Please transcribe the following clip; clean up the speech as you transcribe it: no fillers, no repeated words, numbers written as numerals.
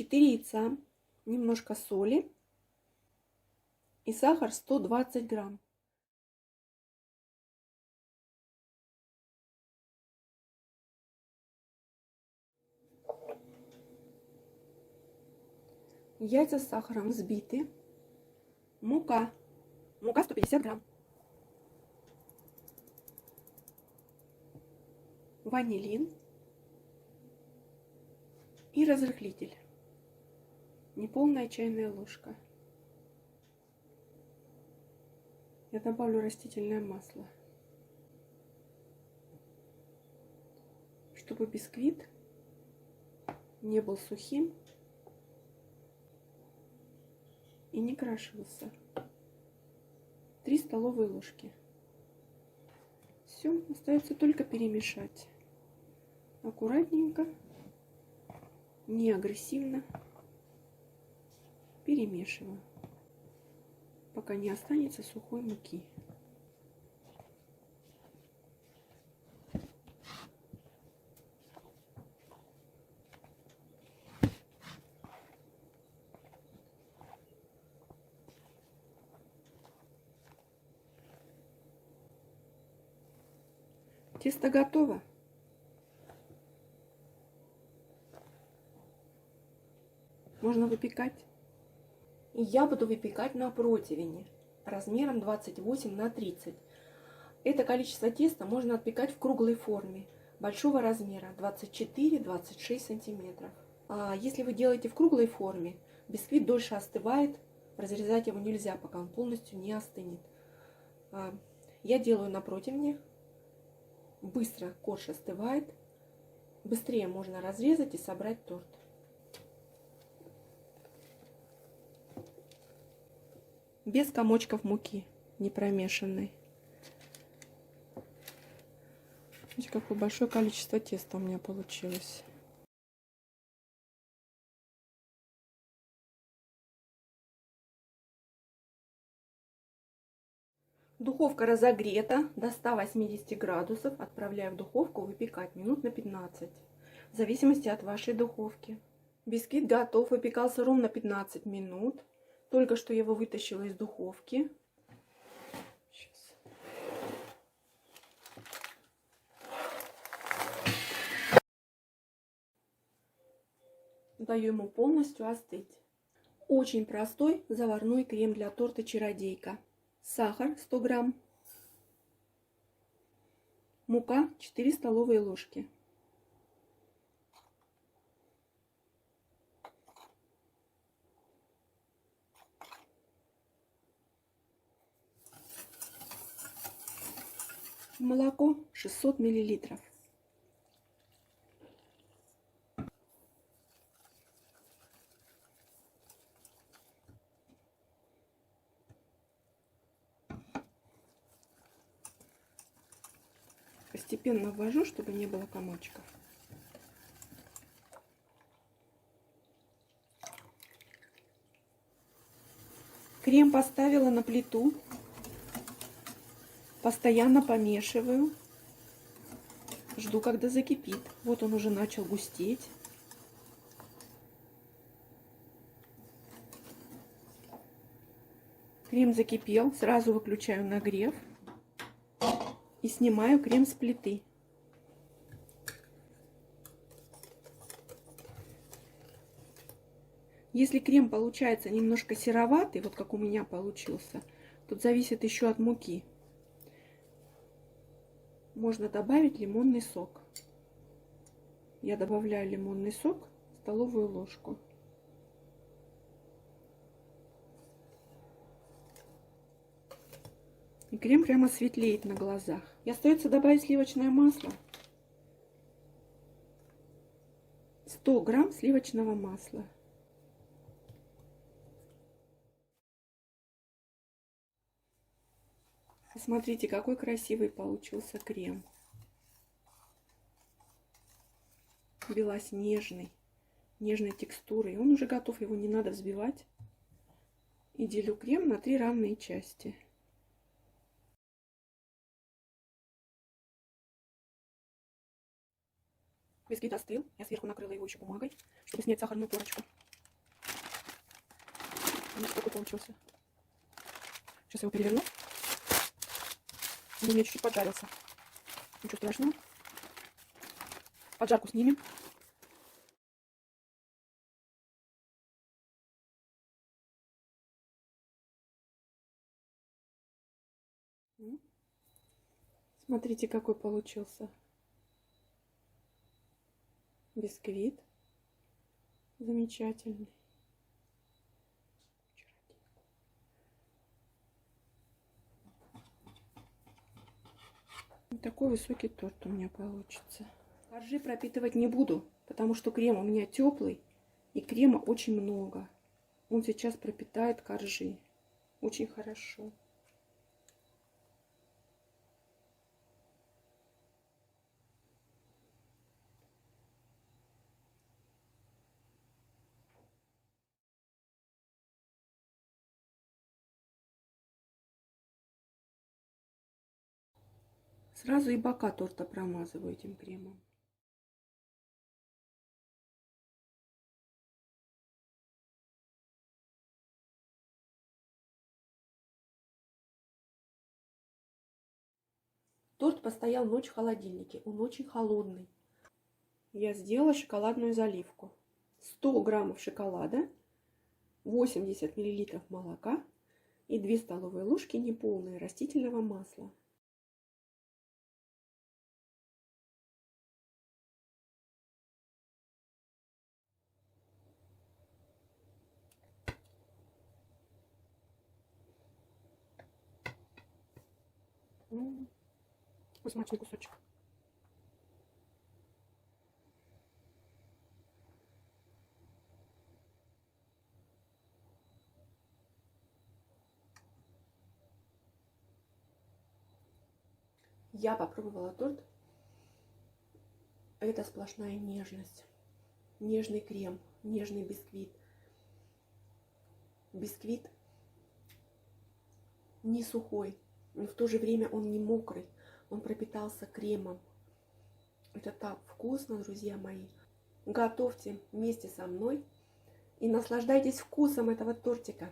4 яйца, немножко соли и сахар 120 грамм. Яйца с сахаром взбиты. Мука 150 грамм. Ванилин и разрыхлитель. Неполная чайная ложка. Я добавлю растительное масло, чтобы бисквит не был сухим и не крошился. 3 столовые ложки. Все, остается только перемешать. Аккуратненько, не агрессивно перемешиваю, пока не останется сухой муки. Тесто готово. Можно выпекать. И я буду выпекать на противне размером 28 на 30. Это количество теста можно отпекать в круглой форме большого размера 24-26 сантиметров. А если вы делаете в круглой форме, бисквит дольше остывает, разрезать его нельзя, пока он полностью не остынет. Я делаю на противне, быстро корж остывает, быстрее можно разрезать и собрать торт. Без комочков муки, не промешанной. Видите, какое большое количество теста у меня получилось. Духовка разогрета до 180 градусов. Отправляю в духовку выпекать минут на 15. В зависимости от вашей духовки. Бисквит готов. Выпекался ровно 15 минут. Только что я его вытащила из духовки. Сейчас. Даю ему полностью остыть. Очень простой заварной крем для торта «Чародейка». Сахар 100 грамм. Мука 4 столовые ложки. Молоко 600 миллилитров. Постепенно ввожу, чтобы не было комочков. Крем поставила на плиту. Постоянно помешиваю. Жду, когда закипит. Вот он уже начал густеть. Крем закипел. Сразу выключаю нагрев. И снимаю крем с плиты. Если крем получается немножко сероватый, вот как у меня получился, тут зависит еще от муки. Можно добавить лимонный сок. Я добавляю лимонный сок, столовую ложку. И крем прямо светлеет на глазах. И остается добавить сливочное масло. 100 грамм сливочного масла. Посмотрите, какой красивый получился крем. Белоснежный, нежной текстурой. Он уже готов, его не надо взбивать. И делю крем на 3 равные части. Бисквит остыл. Я сверху накрыла его еще бумагой, чтобы снять сахарную корочку. Вот такой получился. Сейчас я его переверну. Он у меня чуть-чуть поджарился. Ничего страшного. Поджарку снимем. Смотрите, какой получился бисквит. Замечательный. Вот такой высокий торт у меня получится. Коржи пропитывать не буду, потому что крем у меня теплый и крема очень много. Он сейчас пропитает коржи. Очень хорошо. Сразу и бока торта промазываю этим кремом. Торт постоял ночь в холодильнике, он очень холодный. Я сделала шоколадную заливку. 100 граммов шоколада, 80 миллилитров молока и 2 столовые ложки неполные растительного масла. Такой смачный кусочек. Я попробовала торт. Это сплошная нежность. Нежный крем, нежный бисквит. Бисквит не сухой, но в то же время он не мокрый. Он пропитался кремом. Это так вкусно, друзья мои. Готовьте вместе со мной и наслаждайтесь вкусом этого тортика.